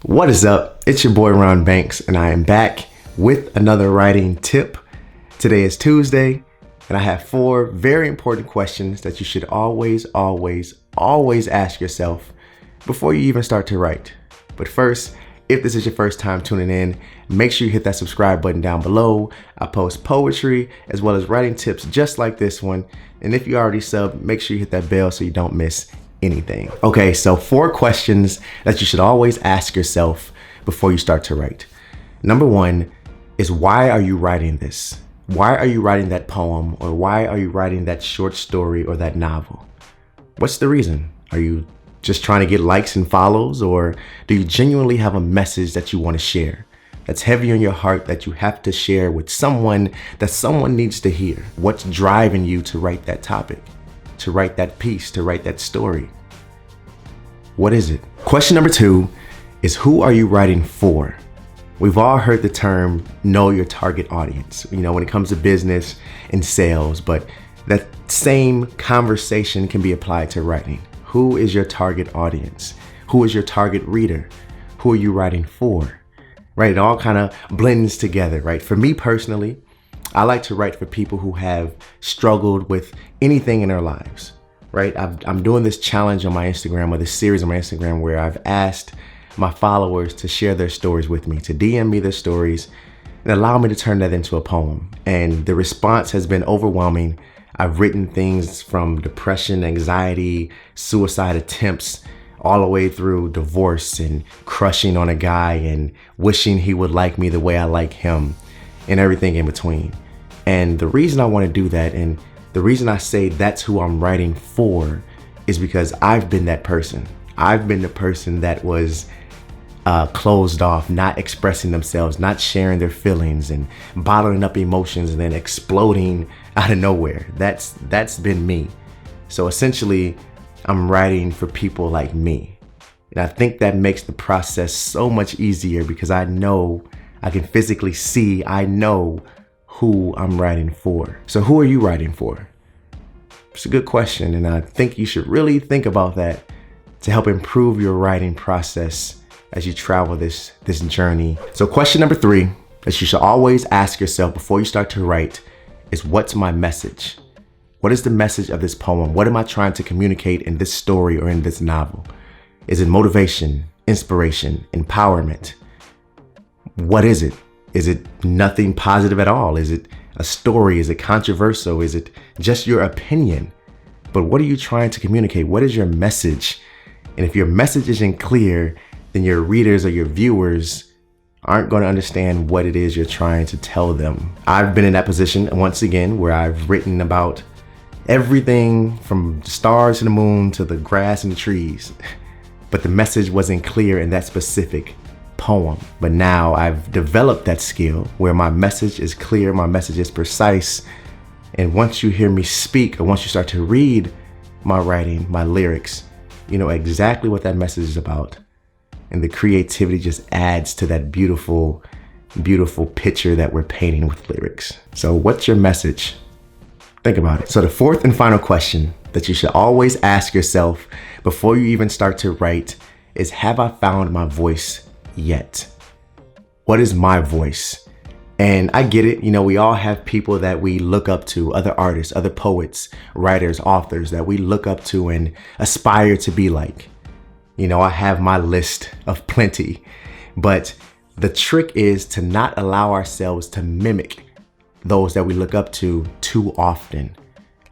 What is up? It's your boy Ron Banks, and I am back with another writing tip. Today is Tuesday, and I have 4 very important questions that you should always ask yourself before you even start to write. But first, if this is your first time tuning in, make sure you hit that subscribe button down below. I post poetry as well as writing tips just like this one. And if you already subbed, make sure you hit that bell so you don't miss anything. Okay, so 4 questions that you should always ask yourself before you start to write. Number 1 is, why are you writing this? Why are you writing that poem, or why are you writing that short story or that novel? What's the reason? Are you just trying to get likes and follows, or do you genuinely have a message that you want to share that's heavy on your heart that you have to share with someone that someone needs to hear? What's driving you to write that topic, to write that piece, to write that story? What is it? Question number 2 is, who are you writing for? We've all heard the term know your target audience, when it comes to business and sales, but that same conversation can be applied to writing. Who is your target audience? Who is your target reader? Who are you writing for? Right? It all kind of blends together, right? For me personally, I like to write for people who have struggled with anything in their lives, right? I'm doing this challenge on my Instagram, or this series on my Instagram, where I've asked my followers to share their stories with me, to DM me their stories and allow me to turn that into a poem. And the response has been overwhelming. I've written things from depression, anxiety, suicide attempts, all the way through divorce and crushing on a guy and wishing he would like me the way I like him, and everything in between. And the reason I want to do that, and the reason I say that's who I'm writing for, is because I've been that person. I've been the person that was closed off, not expressing themselves, not sharing their feelings, and bottling up emotions and then exploding out of nowhere. That's been me. So essentially, I'm writing for people like me. And I think that makes the process so much easier, because I know, I can physically see, I know who I'm writing for. So who are you writing for? It's a good question, and I think you should really think about that to help improve your writing process as you travel this journey. So question number 3 that you should always ask yourself before you start to write is, what's my message? What is the message of this poem? What am I trying to communicate in this story or in this novel? Is it motivation, inspiration, empowerment? What is it? Is it nothing positive at all? Is it a story? Is it controversial? Is it just your opinion? But what are you trying to communicate? What is your message? And if your message isn't clear, then your readers or your viewers aren't going to understand what it is you're trying to tell them. I've been in that position once again, where I've written about everything from the stars to the moon to the grass and the trees, but the message wasn't clear in that specific poem. But now I've developed that skill where my message is clear, my message is precise. And once you hear me speak, or once you start to read my writing, my lyrics, you know exactly what that message is about. And the creativity just adds to that beautiful, beautiful picture that we're painting with lyrics. So what's your message? Think about it. So the 4th and final question that you should always ask yourself before you even start to write is, have I found my voice yet? What is my voice? And I get it. We all have people that we look up to, other artists, other poets, writers, authors that we look up to and aspire to be like. I have my list of plenty, but the trick is to not allow ourselves to mimic those that we look up to too often.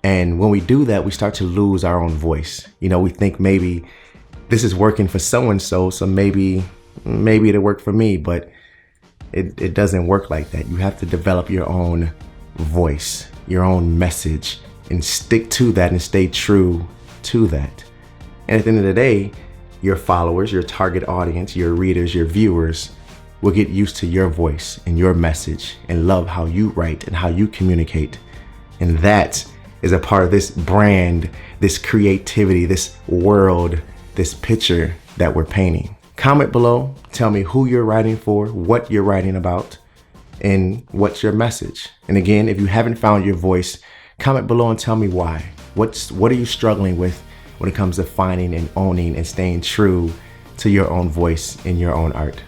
And when we do that, we start to lose our own voice. We think maybe this is working for so-and-so, so maybe it'll work for me, but it doesn't work like that. You have to develop your own voice, your own message, and stick to that and stay true to that. And at the end of the day, your followers, your target audience, your readers, your viewers will get used to your voice and your message and love how you write and how you communicate. And that is a part of this brand, this creativity, this world, this picture that we're painting. Comment below, tell me who you're writing for, what you're writing about, and what's your message. And again, if you haven't found your voice, comment below and tell me why. What are you struggling with when it comes to finding and owning and staying true to your own voice in your own art.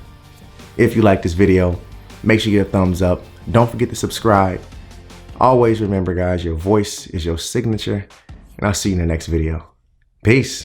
If you like this video, make sure you give a thumbs up. Don't forget to subscribe. Always remember, guys, your voice is your signature, and I'll see you in the next video. Peace.